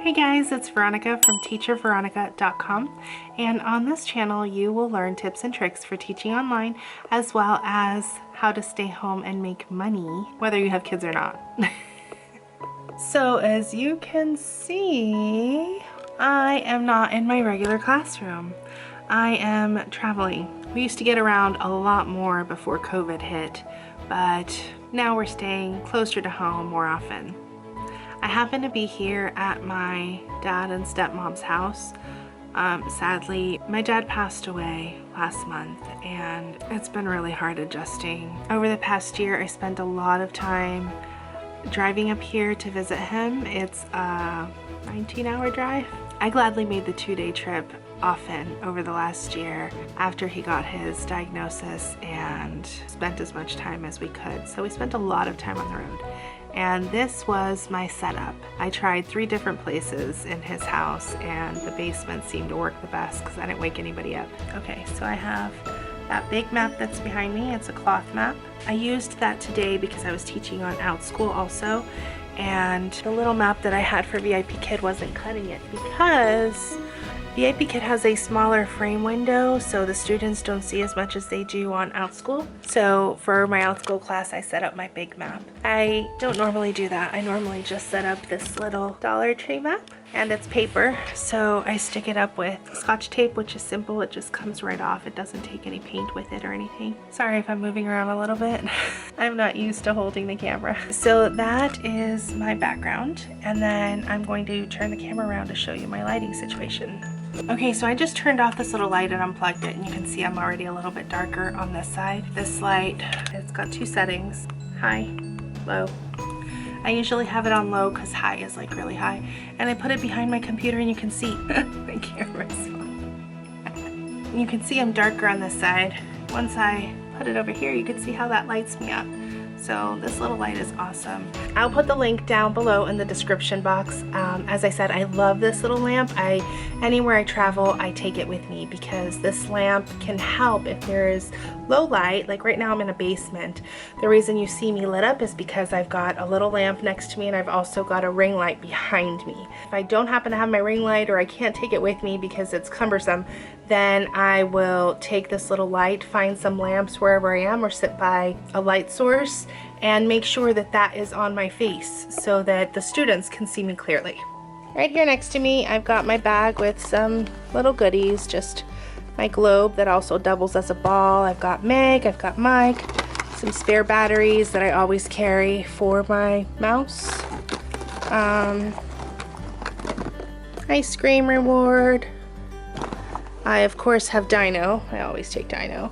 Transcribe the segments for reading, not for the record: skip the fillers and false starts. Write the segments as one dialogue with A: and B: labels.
A: Hey guys, it's Veronica from teacherveronica.com, and on this channel you will learn tips and tricks for teaching online, as well as how to stay home and make money whether you have kids or not. So as you can see, I am not in my regular classroom. I am traveling. We used to get around a lot more before COVID hit, but now we're staying closer to home more often. I happen to be here at my dad and stepmom's house. Sadly, my dad passed away last month and it's been really hard adjusting. Over the past year, I spent a lot of time driving up here to visit him. It's a 19-hour drive. I gladly made the 2-day trip often over the last year after he got his diagnosis and spent as much time as we could. So we spent a lot of time on the road. And this was my setup. I tried 3 different places in his house and the basement seemed to work the best because I didn't wake anybody up. Okay, so I have that big map that's behind me. It's a cloth map. I used that today because I was teaching on OutSchool also, and the little map that I had for VIP Kid wasn't cutting it because VIP Kid has a smaller frame window, so the students don't see as much as they do on OutSchool. So for my OutSchool class, I set up my big map. I don't normally do that. I normally just set up this little Dollar Tree map, and it's paper, so I stick it up with Scotch tape, which is simple. It just comes right off. It doesn't take any paint with it or anything. Sorry if I'm moving around a little bit. I'm not used to holding the camera. So that is my background, and then I'm going to turn the camera around to show you my lighting situation. Okay, so I just turned off this little light and unplugged it, and you can see I'm already a little bit darker on this side. This light, it's got 2 settings, high, low. I usually have it on low because high is like really high, and I put it behind my computer and you can see my camera's on. You can see I'm darker on this side. Once I put it over here, you can see how that lights me up. So this little light is awesome. I'll put the link down below in the description box. As I said, I love this little lamp. Anywhere I travel, I take it with me because this lamp can help if there is low light. Like right now I'm in a basement. The reason you see me lit up is because I've got a little lamp next to me and I've also got a ring light behind me. If I don't happen to have my ring light or I can't take it with me because it's cumbersome, then I will take this little light, find some lamps wherever I am or sit by a light source and make sure that that is on my face so that the students can see me clearly. Right here next to me, I've got my bag with some little goodies, just my globe that also doubles as a ball. I've got Meg, I've got Mike, some spare batteries that I always carry for my mouse. Ice cream reward. I of course have Dino. I always take Dino.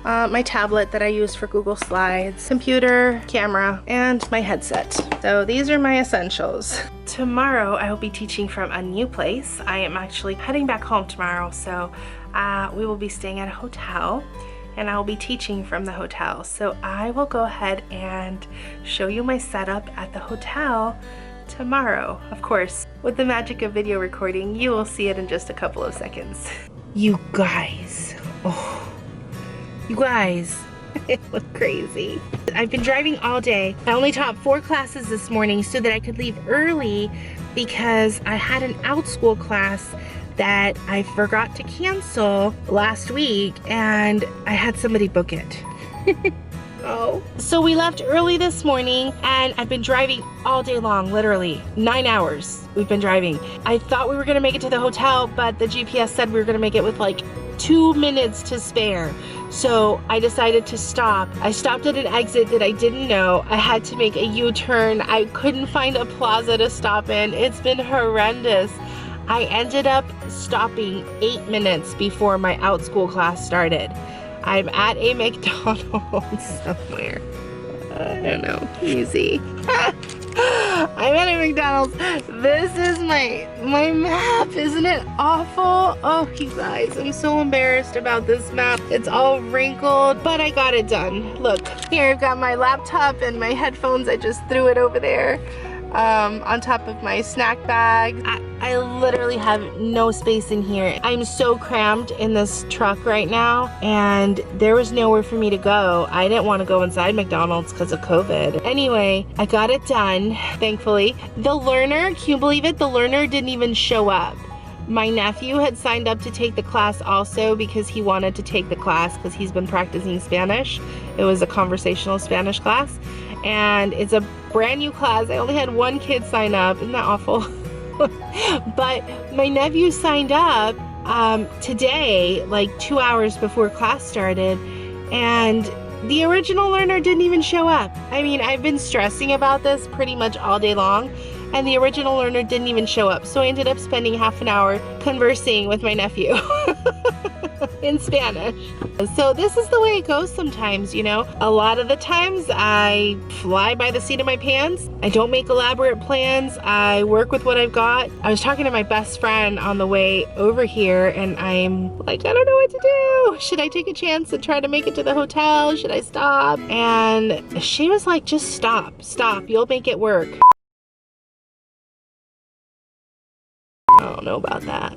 A: My tablet that I use for Google Slides, computer, camera, and my headset. So these are my essentials. Tomorrow I will be teaching from a new place. I am actually heading back home tomorrow, so we will be staying at a hotel and I will be teaching from the hotel. So I will go ahead and show you my setup at the hotel tomorrow. Of course, with the magic of video recording, you will see it in just a couple of seconds. You guys, oh, you guys, it was crazy. I've been driving all day. I only taught 4 classes this morning so that I could leave early because I had an OutSchool class that I forgot to cancel last week and I had somebody book it. Oh. So we left early this morning and I've been driving all day long, literally 9 hours we've been driving. I thought we were gonna make it to the hotel, but the GPS said we were gonna make it with like 2 minutes to spare. So I decided to stop. I stopped at an exit that I didn't know. I had to make a U-turn. I couldn't find a plaza to stop in. It's been horrendous. I ended up stopping 8 minutes before my OutSchool class started. I'm at a McDonald's somewhere. I don't know, easy. I'm at a McDonald's. This is my map. Isn't it awful? Oh, you guys, I'm so embarrassed about this map. It's all wrinkled, but I got it done. Look, here I've got my laptop and my headphones. I just threw it over there. on top of my snack bag. I literally have no space in here. I'm so cramped in this truck right now, and there was nowhere for me to go. I didn't want to go inside McDonald's because of COVID. Anyway, I got it done, thankfully. The learner, can you believe it? The learner didn't even show up. My nephew had signed up to take the class also because he wanted to take the class because he's been practicing Spanish. It was a conversational Spanish class, and it's a brand new class. I only had one kid sign up. Isn't that awful? But my nephew signed up today, like 2 hours before class started, and the original learner didn't even show up. I mean, I've been stressing about this pretty much all day long, and the original learner didn't even show up. So I ended up spending half an hour conversing with my nephew in Spanish. So this is the way it goes sometimes, you know. A lot of the times I fly by the seat of my pants. I don't make elaborate plans. I work with what I've got. I was talking to my best friend on the way over here, and I'm like, I don't know what to do. Should I take a chance and try to make it to the hotel? Should I stop? And she was like, just stop. You'll make it work. I don't know about that.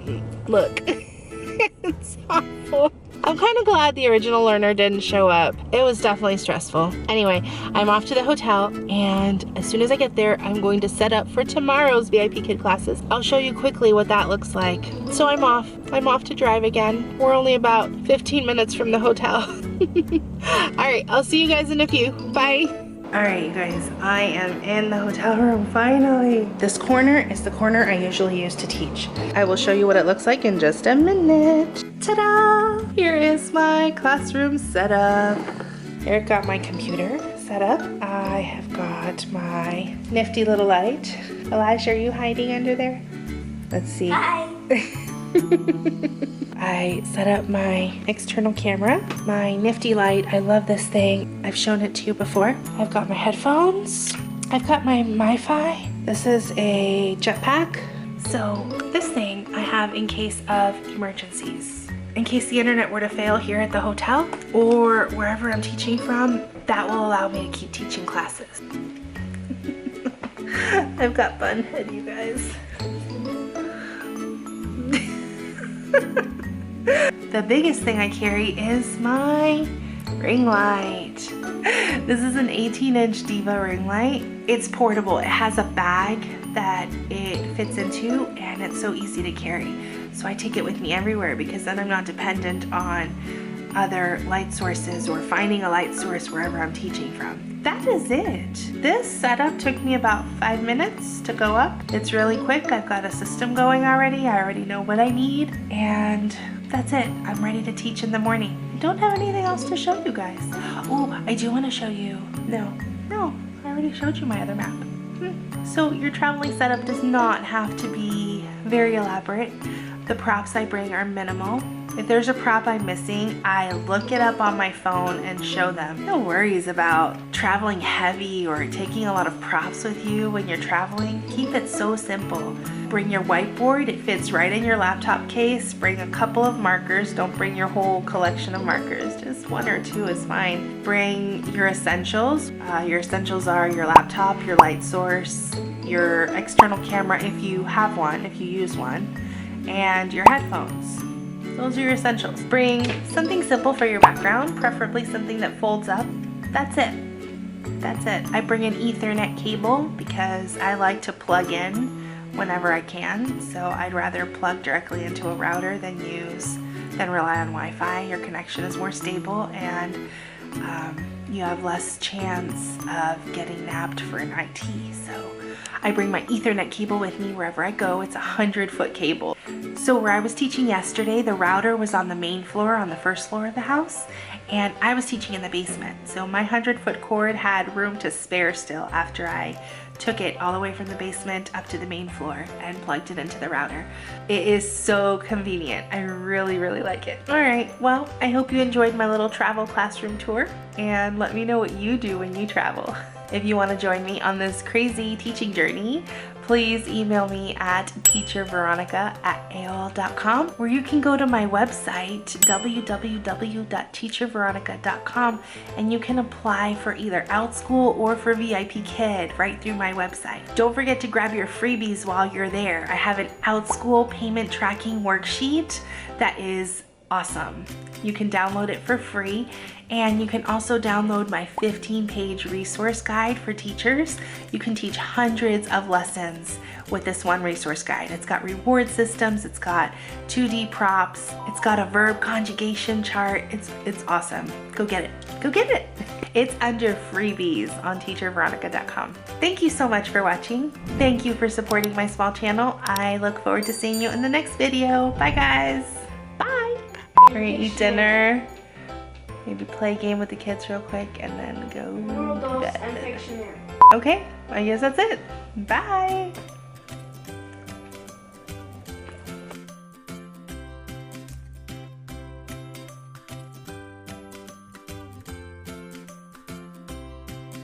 A: Look, it's awful. I'm kind of glad the original learner didn't show up. It was definitely stressful. Anyway, I'm off to the hotel, and as soon as I get there, I'm going to set up for tomorrow's VIP kid classes. I'll show you quickly what that looks like. So I'm off to drive again. We're only about 15 minutes from the hotel. All right, I'll see you guys in a few. Bye. Alright, you guys, I am in the hotel room finally. This corner is the corner I usually use to teach. I will show you what it looks like in just a minute. Ta-da! Here is my classroom setup. Here I've got my computer set up. I have got my nifty little light. Elijah, are you hiding under there? Let's see.
B: Hi.
A: I set up my external camera, my nifty light. I love this thing. I've shown it to you before. I've got my headphones. I've got my MiFi. This is a jetpack. So this thing I have in case of emergencies. In case the internet were to fail here at the hotel or wherever I'm teaching from, that will allow me to keep teaching classes. I've got bun head, you guys. The biggest thing I carry is my ring light. This is an 18-inch Diva ring light. It's portable. It has a bag that it fits into, and it's so easy to carry. So I take it with me everywhere because then I'm not dependent on other light sources or finding a light source wherever I'm teaching from. That is it. This setup took me about 5 minutes to go up. It's really quick. I've got a system going already. I already know what I need, and that's it. I'm ready to teach in the morning. I don't have anything else to show you guys. Oh, I do want to show you. No, I already showed you my other map. So your traveling setup does not have to be very elaborate. The props I bring are minimal. If there's a prop I'm missing, I look it up on my phone and show them. No worries about traveling heavy or taking a lot of props with you when you're traveling. Keep it so simple. Bring your whiteboard, it fits right in your laptop case. Bring a couple of markers, don't bring your whole collection of markers, just 1 or 2 is fine. Bring your essentials. Your essentials are your laptop, your light source, your external camera if you have one, if you use one, and your headphones. Those are your essentials. Bring something simple for your background, preferably something that folds up. That's it. I bring an Ethernet cable because I like to plug in whenever I can. So I'd rather plug directly into a router than rely on Wi-Fi. Your connection is more stable, and you have less chance of getting nabbed for an IT. So I bring my Ethernet cable with me wherever I go. It's a 100-foot cable. So where I was teaching yesterday, the router was on the main floor, on the first floor of the house, and I was teaching in the basement. So my 100-foot cord had room to spare still after I took it all the way from the basement up to the main floor and plugged it into the router. It is so convenient. I really, really like it. All right, well, I hope you enjoyed my little travel classroom tour, and let me know what you do when you travel. If you want to join me on this crazy teaching journey, please email me at teacherveronica@aol.com, where you can go to my website www.teacherveronica.com and you can apply for either OutSchool or for VIP Kid right through my website. Don't forget to grab your freebies while you're there. I have an OutSchool payment tracking worksheet that is awesome. You can download it for free, and you can also download my 15-page resource guide for teachers. You can teach hundreds of lessons with this one resource guide. It's got reward systems, it's got 2D props, it's got a verb conjugation chart. It's awesome. Go get it. Go get it. It's under freebies on teacherveronica.com. Thank you so much for watching. Thank you for supporting my small channel. I look forward to seeing you in the next video. Bye guys. Bye. We're gonna eat dinner, maybe play a game with the kids real quick, and then go to bed. Okay, I guess that's it. Bye.